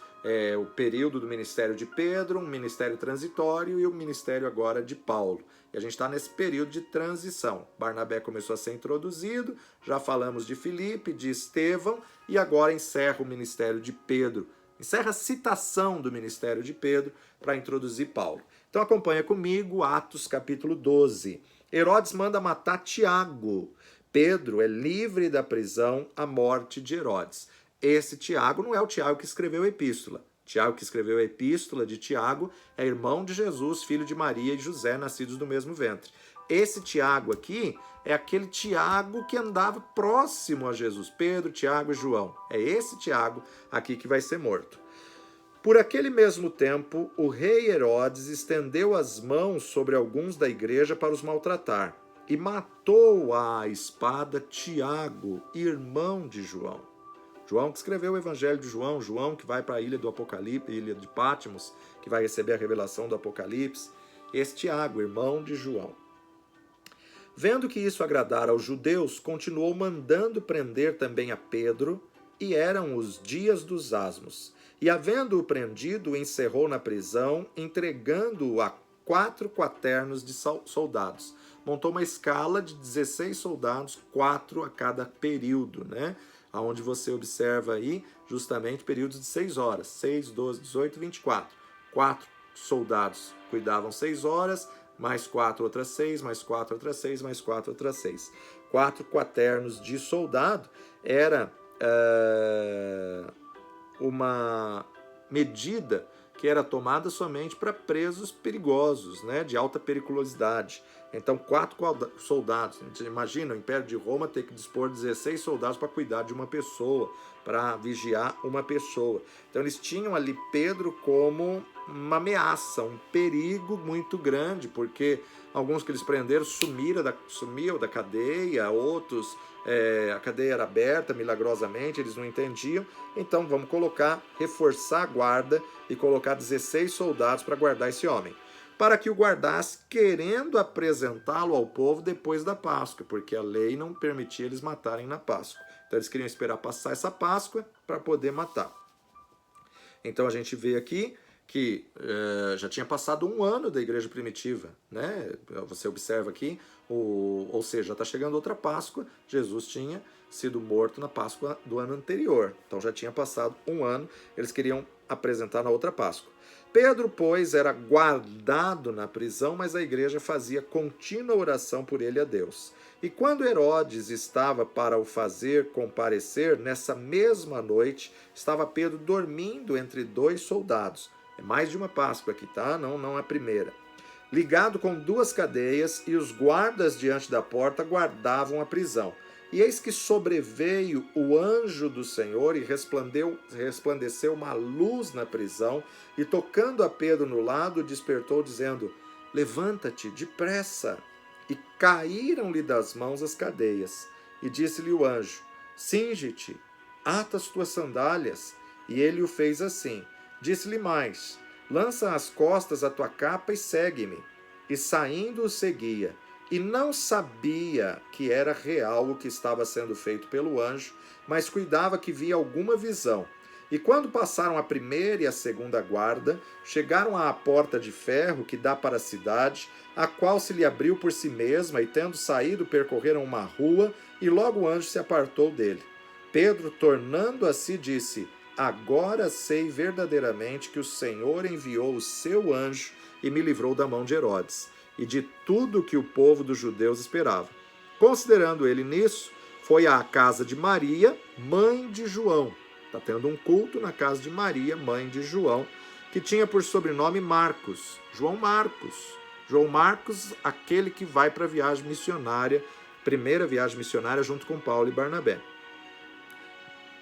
o período do ministério de Pedro, um ministério transitório e o ministério agora de Paulo. E a gente está nesse período de transição. Barnabé começou a ser introduzido, já falamos de Filipe, de Estevão, e agora encerra o ministério de Pedro. Encerra a citação do ministério de Pedro para introduzir Paulo. Então acompanha comigo Atos capítulo 12. Herodes manda matar Tiago. Pedro é livre da prisão à morte de Herodes. Esse Tiago não é o Tiago que escreveu a epístola. Tiago que escreveu a epístola de Tiago é irmão de Jesus, filho de Maria e José, nascidos do mesmo ventre. Esse Tiago aqui é aquele Tiago que andava próximo a Jesus. Pedro, Tiago e João. É esse Tiago aqui que vai ser morto. Por aquele mesmo tempo, o rei Herodes estendeu as mãos sobre alguns da igreja para os maltratar e matou à espada Tiago, irmão de João. João que escreveu o Evangelho de João, João que vai para a ilha do Apocalipse, ilha de Patmos, que vai receber a revelação do Apocalipse. Esse Tiago, irmão de João. Vendo que isso agradara aos judeus, continuou mandando prender também a Pedro, e eram os dias dos asmos. E havendo-o prendido, o encerrou na prisão, entregando-o a 4 quaternos de soldados. Montou uma escala de 16 soldados, 4 a cada período, né? Onde você observa aí justamente períodos de 6 horas, 6, 12, 18, 24. 4 soldados cuidavam 6 horas, mais 4 outras 6, mais 4 outras 6, mais 4 outras 6. 4 quaternos de soldado era uma medida que era tomada somente para presos perigosos, né, de alta periculosidade. Então, 4 soldados. Imagina o Império de Roma ter que dispor 16 soldados para cuidar de uma pessoa, para vigiar uma pessoa. Então, eles tinham ali Pedro como uma ameaça, um perigo muito grande, porque alguns que eles prenderam sumiam da cadeia, outros a cadeia era aberta milagrosamente, eles não entendiam. Então, vamos reforçar a guarda e colocar 16 soldados para guardar esse homem, para que o guardasse, querendo apresentá-lo ao povo depois da Páscoa, porque a lei não permitia eles matarem na Páscoa. Então eles queriam esperar passar essa Páscoa para poder matar. Então a gente vê aqui que já tinha passado um ano da igreja primitiva, né? Você observa aqui, ou seja, já está chegando outra Páscoa, Jesus tinha sido morto na Páscoa do ano anterior, então já tinha passado um ano, eles queriam apresentar na outra Páscoa. Pedro, pois, era guardado na prisão, mas a igreja fazia contínua oração por ele a Deus. E quando Herodes estava para o fazer comparecer, nessa mesma noite, estava Pedro dormindo entre dois soldados. É mais de uma Páscoa aqui, tá? Não é a primeira. Ligado com duas cadeias, e os guardas diante da porta guardavam a prisão. E eis que sobreveio o anjo do Senhor e resplandeceu uma luz na prisão, e tocando a Pedro no lado, despertou, dizendo: levanta-te depressa. E caíram-lhe das mãos as cadeias. E disse-lhe o anjo: cinge-te, ata as tuas sandálias. E ele o fez assim. Disse-lhe mais: lança às costas a tua capa e segue-me. E saindo o seguia. E não sabia que era real o que estava sendo feito pelo anjo, mas cuidava que via alguma visão. E quando passaram a primeira e a segunda guarda, chegaram à porta de ferro que dá para a cidade, a qual se lhe abriu por si mesma, e tendo saído, percorreram uma rua, e logo o anjo se apartou dele. Pedro, tornando a si, disse: agora sei verdadeiramente que o Senhor enviou o seu anjo e me livrou da mão de Herodes e de tudo que o povo dos judeus esperava. Considerando ele nisso, foi à casa de Maria, mãe de João. Está tendo um culto na casa de Maria, mãe de João, que tinha por sobrenome Marcos. João Marcos. João Marcos, aquele que vai para a viagem missionária, primeira viagem missionária junto com Paulo e Barnabé.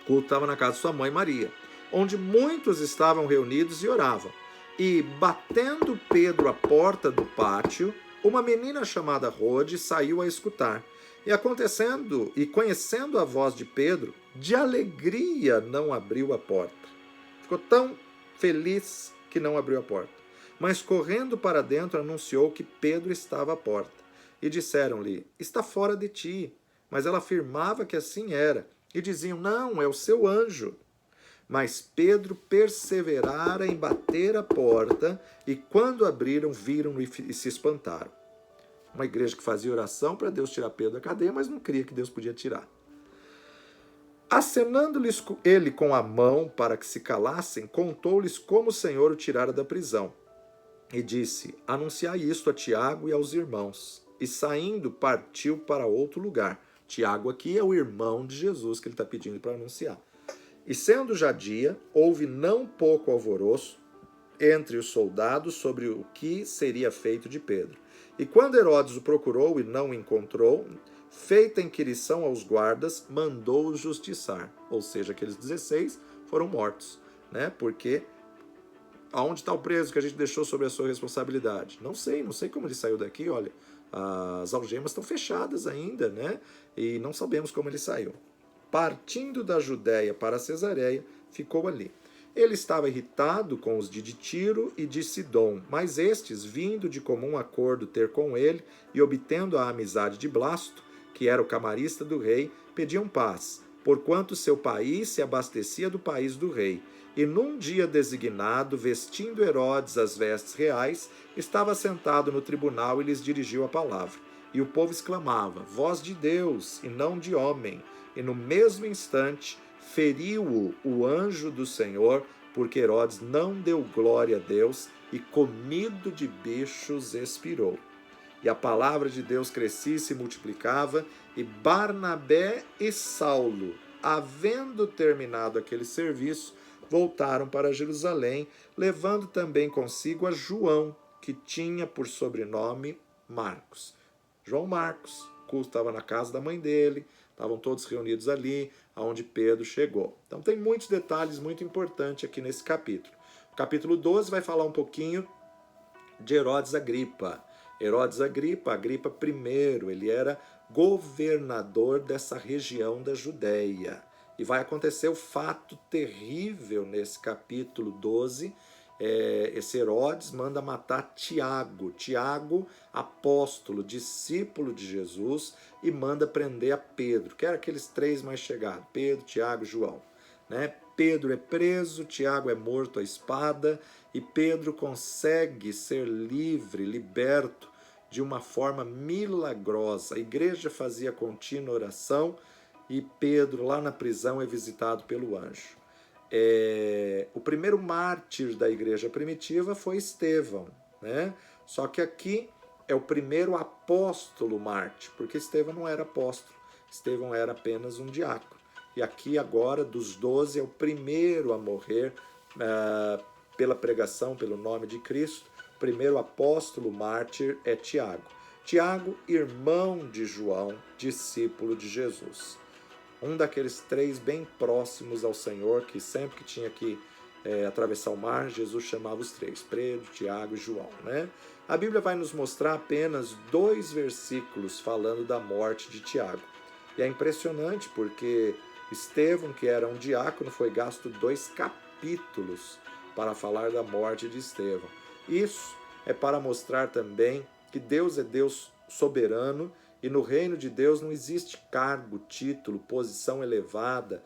O culto estava na casa de sua mãe Maria, onde muitos estavam reunidos e oravam. E, batendo Pedro à porta do pátio, uma menina chamada Rode saiu a escutar. E acontecendo e conhecendo a voz de Pedro, de alegria não abriu a porta. Ficou tão feliz que não abriu a porta. Mas correndo para dentro anunciou que Pedro estava à porta. E disseram-lhe: está fora de ti. Mas ela afirmava que assim era. E diziam: não, é o seu anjo. Mas Pedro perseverara em bater a porta, e quando abriram, viram-no e se espantaram. Uma igreja que fazia oração para Deus tirar Pedro da cadeia, mas não cria que Deus podia tirar. Acenando-lhes ele com a mão para que se calassem, contou-lhes como o Senhor o tirara da prisão. E disse: anunciai isto a Tiago e aos irmãos. E saindo, partiu para outro lugar. Tiago aqui é o irmão de Jesus que ele está pedindo para anunciar. E sendo já dia, houve não pouco alvoroço entre os soldados sobre o que seria feito de Pedro. E quando Herodes o procurou e não o encontrou, feita inquirição aos guardas, mandou-os justiçar. Ou seja, aqueles 16 foram mortos, né? Porque aonde está o preso que a gente deixou sobre a sua responsabilidade? Não sei como ele saiu daqui, olha, as algemas estão fechadas ainda, né? E não sabemos como ele saiu. Partindo da Judéia para Cesareia, ficou ali. Ele estava irritado com os de Tiro e de Sidom, mas estes, vindo de comum acordo ter com ele e obtendo a amizade de Blasto, que era o camarista do rei, pediam paz, porquanto seu país se abastecia do país do rei. E num dia designado, vestindo Herodes as vestes reais, estava sentado no tribunal e lhes dirigiu a palavra. E o povo exclamava: voz de Deus e não de homem. E no mesmo instante feriu-o o anjo do Senhor, porque Herodes não deu glória a Deus e, comido de bichos, expirou. E a palavra de Deus crescia e se multiplicava, e Barnabé e Saulo, havendo terminado aquele serviço, voltaram para Jerusalém, levando também consigo a João, que tinha por sobrenome Marcos. João Marcos, o culto estava na casa da mãe dele, estavam todos reunidos ali, aonde Pedro chegou. Então tem muitos detalhes muito importantes aqui nesse capítulo. O capítulo 12 vai falar um pouquinho de Herodes Agripa. Herodes Agripa I, ele era governador dessa região da Judéia. E vai acontecer o fato terrível nesse capítulo 12. Esse Herodes manda matar Tiago. Tiago, apóstolo, discípulo de Jesus, e manda prender a Pedro, que eram aqueles três mais chegados, Pedro, Tiago e João. Né? Pedro é preso, Tiago é morto à espada e Pedro consegue ser livre, liberto de uma forma milagrosa. A igreja fazia contínua oração e Pedro, lá na prisão, é visitado pelo anjo. O primeiro mártir da igreja primitiva foi Estevão, né? Só que aqui é o primeiro apóstolo mártir, porque Estevão não era apóstolo, Estevão era apenas um diácono. E aqui agora, dos 12, é o primeiro a morrer pela pregação, pelo nome de Cristo. O primeiro apóstolo mártir é Tiago. Tiago, irmão de João, discípulo de Jesus. Um daqueles 3 bem próximos ao Senhor, que sempre que tinha que atravessar o mar, Jesus chamava os 3, Pedro, Tiago e João, né? A Bíblia vai nos mostrar apenas 2 versículos falando da morte de Tiago. E é impressionante porque Estevão, que era um diácono, foi gasto 2 capítulos para falar da morte de Estevão. Isso é para mostrar também que Deus é Deus soberano e no reino de Deus não existe cargo, título, posição elevada.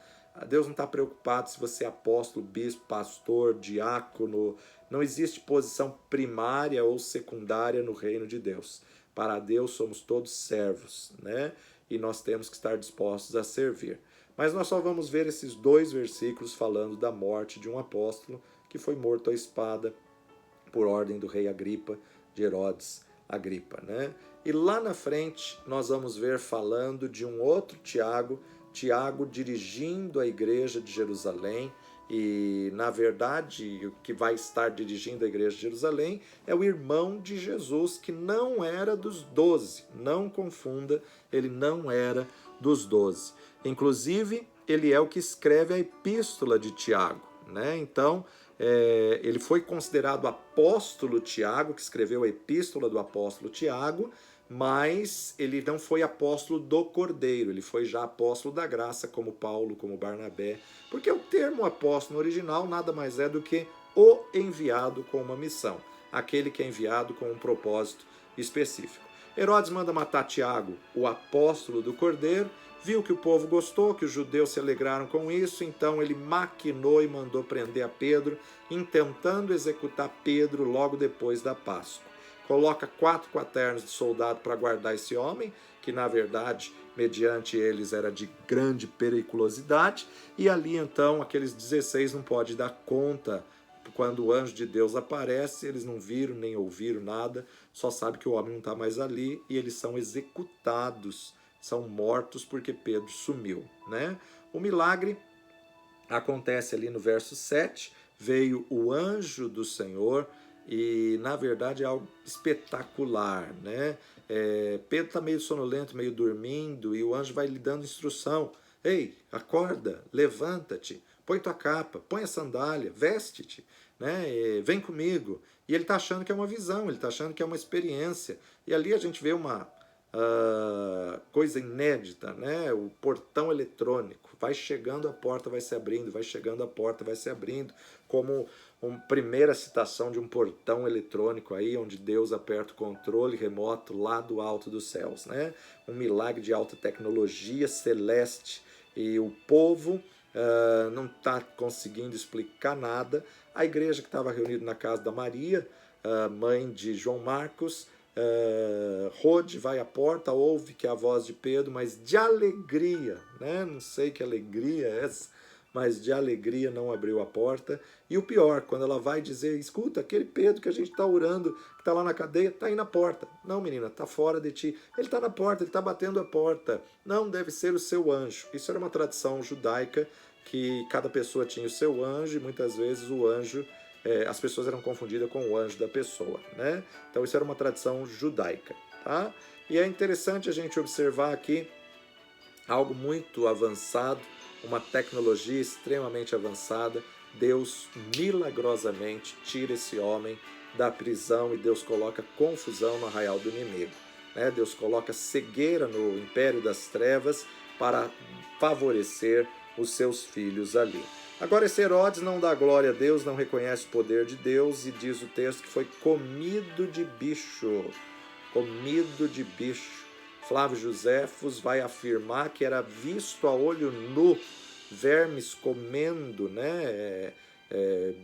Deus não está preocupado se você é apóstolo, bispo, pastor, diácono. Não existe posição primária ou secundária no reino de Deus. Para Deus somos todos servos, né? E nós temos que estar dispostos a servir. Mas nós só vamos ver esses 2 versículos falando da morte de um apóstolo que foi morto à espada por ordem do rei Agripa, de Herodes Agripa, né? E lá na frente nós vamos ver falando de um outro Tiago, Tiago dirigindo a igreja de Jerusalém, e na verdade o que vai estar dirigindo a igreja de Jerusalém é o irmão de Jesus, que não era dos 12, não confunda, ele não era dos 12. Inclusive, ele é o que escreve a epístola de Tiago, né? Então, ele foi considerado apóstolo Tiago, que escreveu a epístola do apóstolo Tiago, mas ele não foi apóstolo do Cordeiro, ele foi já apóstolo da graça, como Paulo, como Barnabé, porque o termo apóstolo original nada mais é do que o enviado com uma missão, aquele que é enviado com um propósito específico. Herodes manda matar Tiago, o apóstolo do Cordeiro, viu que o povo gostou, que os judeus se alegraram com isso, então ele maquinou e mandou prender a Pedro, intentando executar Pedro logo depois da Páscoa. Coloca 4 quaternos de soldado para guardar esse homem, que na verdade, mediante eles, era de grande periculosidade, e ali então aqueles 16 não podem dar conta. Quando o anjo de Deus aparece, eles não viram nem ouviram nada, só sabem que o homem não está mais ali e eles são executados, são mortos porque Pedro sumiu, né? O milagre acontece ali no verso 7, veio o anjo do Senhor e na verdade é algo espetacular, né? Pedro está meio sonolento, meio dormindo e o anjo vai lhe dando instrução. Ei, acorda, levanta-te, põe tua capa, põe a sandália, veste-te, né? Vem comigo. E ele está achando que é uma visão, ele está achando que é uma experiência. E ali a gente vê uma coisa inédita, né? O portão eletrônico. Vai chegando, a porta vai se abrindo, vai chegando, a porta vai se abrindo, como uma primeira citação de um portão eletrônico aí, onde Deus aperta o controle remoto lá do alto dos céus, né? Um milagre de alta tecnologia celeste. E o povo não está conseguindo explicar nada. A igreja que estava reunida na casa da Maria, mãe de João Marcos, Rode vai à porta, ouve que é a voz de Pedro, mas de alegria, né? Não sei que alegria é essa, mas de alegria não abriu a porta. E o pior, quando ela vai dizer, escuta, aquele Pedro que a gente está orando, que está lá na cadeia, está aí na porta. Não, menina, está fora de ti. Ele está na porta, ele está batendo a porta. Não, deve ser o seu anjo. Isso era uma tradição judaica, que cada pessoa tinha o seu anjo, e muitas vezes o anjo, as pessoas eram confundidas com o anjo da pessoa, né? Então isso era uma tradição judaica, tá? E é interessante a gente observar aqui algo muito avançado, uma tecnologia extremamente avançada. Deus milagrosamente tira esse homem da prisão e Deus coloca confusão no arraial do inimigo, né? Deus coloca cegueira no império das trevas para favorecer os seus filhos ali. Agora esse Herodes não dá glória a Deus, não reconhece o poder de Deus e diz o texto que foi comido de bicho. Comido de bicho. Flávio Joséfos vai afirmar que era visto a olho nu vermes comendo, né?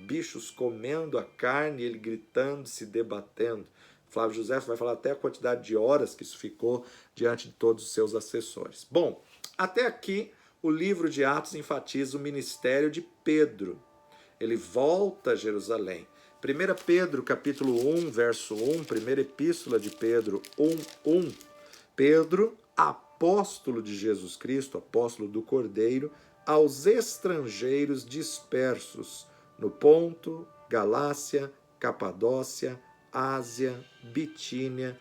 Bichos comendo a carne, ele gritando, se debatendo. Flávio José vai falar até a quantidade de horas que isso ficou diante de todos os seus assessores. Bom, até aqui o livro de Atos enfatiza o ministério de Pedro. Ele volta a Jerusalém. 1 Pedro, capítulo 1, verso 1, primeira epístola de Pedro 1:1. Pedro, apóstolo de Jesus Cristo, apóstolo do Cordeiro, aos estrangeiros dispersos no Ponto, Galácia, Capadócia, Ásia, Bitínia,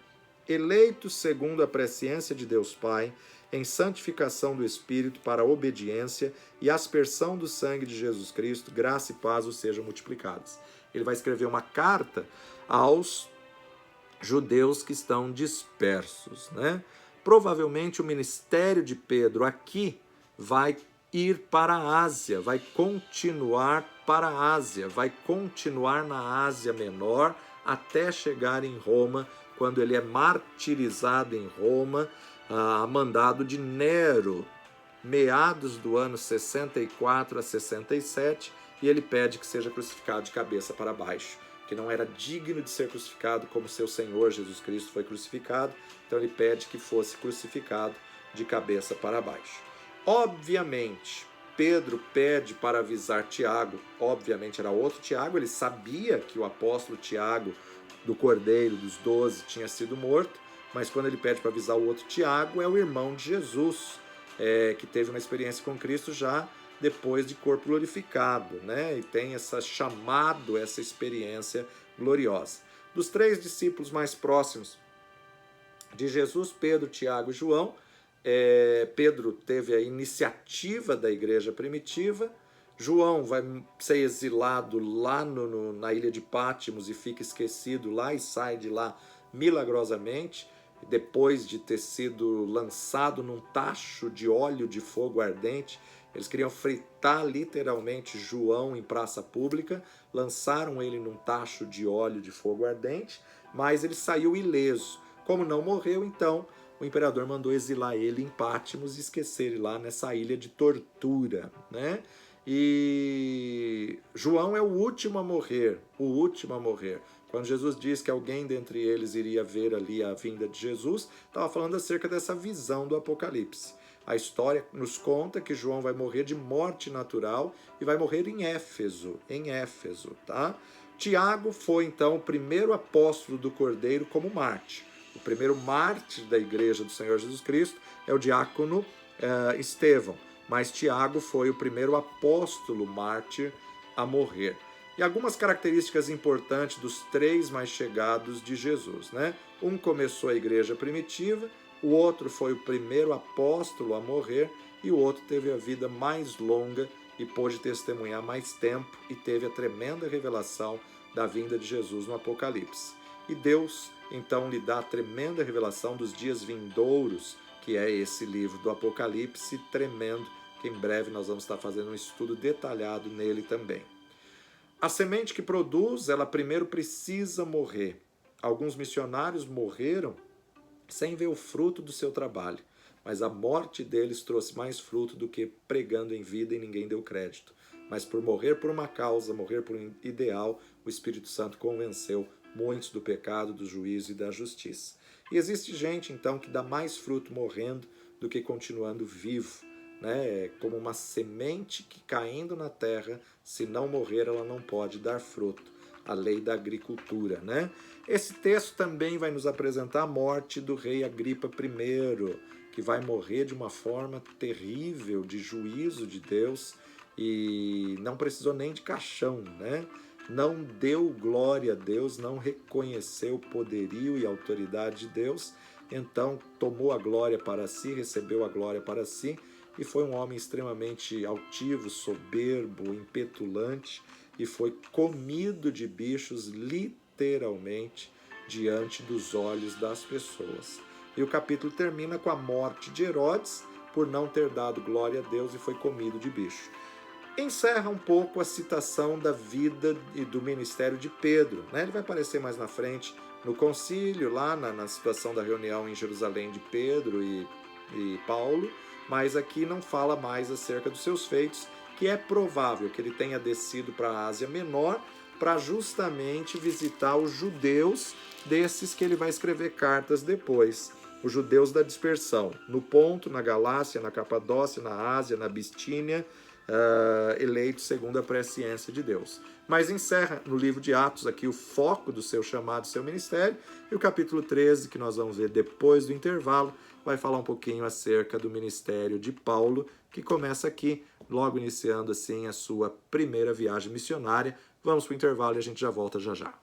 eleitos segundo a presciência de Deus Pai, em santificação do Espírito para a obediência e aspersão do sangue de Jesus Cristo, graça e paz os sejam multiplicadas. Ele vai escrever uma carta aos judeus que estão dispersos, né? Provavelmente o ministério de Pedro aqui vai ir para a Ásia, vai continuar para a Ásia, vai continuar na Ásia Menor até chegar em Roma, quando ele é martirizado em Roma, a mandado de Nero, meados do ano 64 a 67, e ele pede que seja crucificado de cabeça para baixo, que não era digno de ser crucificado como seu Senhor Jesus Cristo foi crucificado, então ele pede que fosse crucificado de cabeça para baixo. Obviamente, Pedro pede para avisar Tiago, obviamente era outro Tiago, ele sabia que o apóstolo Tiago, do Cordeiro, dos 12, tinha sido morto, mas quando ele pede para avisar o outro Tiago, é o irmão de Jesus, que teve uma experiência com Cristo já depois de corpo glorificado, né? E tem essa experiência gloriosa. Dos 3 discípulos mais próximos de Jesus, Pedro, Tiago e João, Pedro teve a iniciativa da igreja primitiva, João vai ser exilado lá na ilha de Pátimos e fica esquecido lá e sai de lá milagrosamente, depois de ter sido lançado num tacho de óleo de fogo ardente. Eles queriam fritar literalmente João em praça pública, lançaram ele num tacho de óleo de fogo ardente, mas ele saiu ileso. Como não morreu, então o imperador mandou exilar ele em Pátimos e esquecer ele lá nessa ilha de tortura, né? E João é o último a morrer, o último a morrer. Quando Jesus diz que alguém dentre eles iria ver ali a vinda de Jesus, estava falando acerca dessa visão do Apocalipse. A história nos conta que João vai morrer de morte natural e vai morrer em Éfeso, tá? Tiago foi então o primeiro apóstolo do Cordeiro como mártir. O primeiro mártir da igreja do Senhor Jesus Cristo é o diácono Estevão, mas Tiago foi o primeiro apóstolo mártir a morrer. E algumas características importantes dos 3 mais chegados de Jesus, né? Um começou a igreja primitiva, o outro foi o primeiro apóstolo a morrer e o outro teve a vida mais longa e pôde testemunhar mais tempo e teve a tremenda revelação da vinda de Jesus no Apocalipse. E Deus, então, lhe dá a tremenda revelação dos dias vindouros, que é esse livro do Apocalipse tremendo, que em breve nós vamos estar fazendo um estudo detalhado nele também. A semente que produz, ela primeiro precisa morrer. Alguns missionários morreram sem ver o fruto do seu trabalho, mas a morte deles trouxe mais fruto do que pregando em vida e ninguém deu crédito. Mas por morrer por uma causa, morrer por um ideal, o Espírito Santo convenceu muitos do pecado, do juízo e da justiça. E existe gente, então, que dá mais fruto morrendo do que continuando vivo, né? É como uma semente que caindo na terra, se não morrer, ela não pode dar fruto. A lei da agricultura, né? Esse texto também vai nos apresentar a morte do rei Agripa I, que vai morrer de uma forma terrível, de juízo de Deus, e não precisou nem de caixão, né? Não deu glória a Deus, não reconheceu o poderio e a autoridade de Deus, então tomou a glória para si, recebeu a glória para si, e foi um homem extremamente altivo, soberbo, impetulante, e foi comido de bichos literalmente diante dos olhos das pessoas. E o capítulo termina com a morte de Herodes por não ter dado glória a Deus e foi comido de bicho. Encerra um pouco a citação da vida e do ministério de Pedro, né? Ele vai aparecer mais na frente no concílio, lá na situação da reunião em Jerusalém de Pedro e Paulo, mas aqui não fala mais acerca dos seus feitos, que é provável que ele tenha descido para a Ásia Menor para justamente visitar os judeus desses que ele vai escrever cartas depois, os judeus da dispersão, no Ponto, na Galácia, na Capadócia, na Ásia, na Bistínia, eleitos segundo a presciência de Deus. Mas encerra no livro de Atos aqui o foco do seu chamado, seu ministério, e o capítulo 13, que nós vamos ver depois do intervalo, vai falar um pouquinho acerca do ministério de Paulo, que começa aqui, logo iniciando assim a sua primeira viagem missionária. Vamos para o intervalo e a gente já volta já já.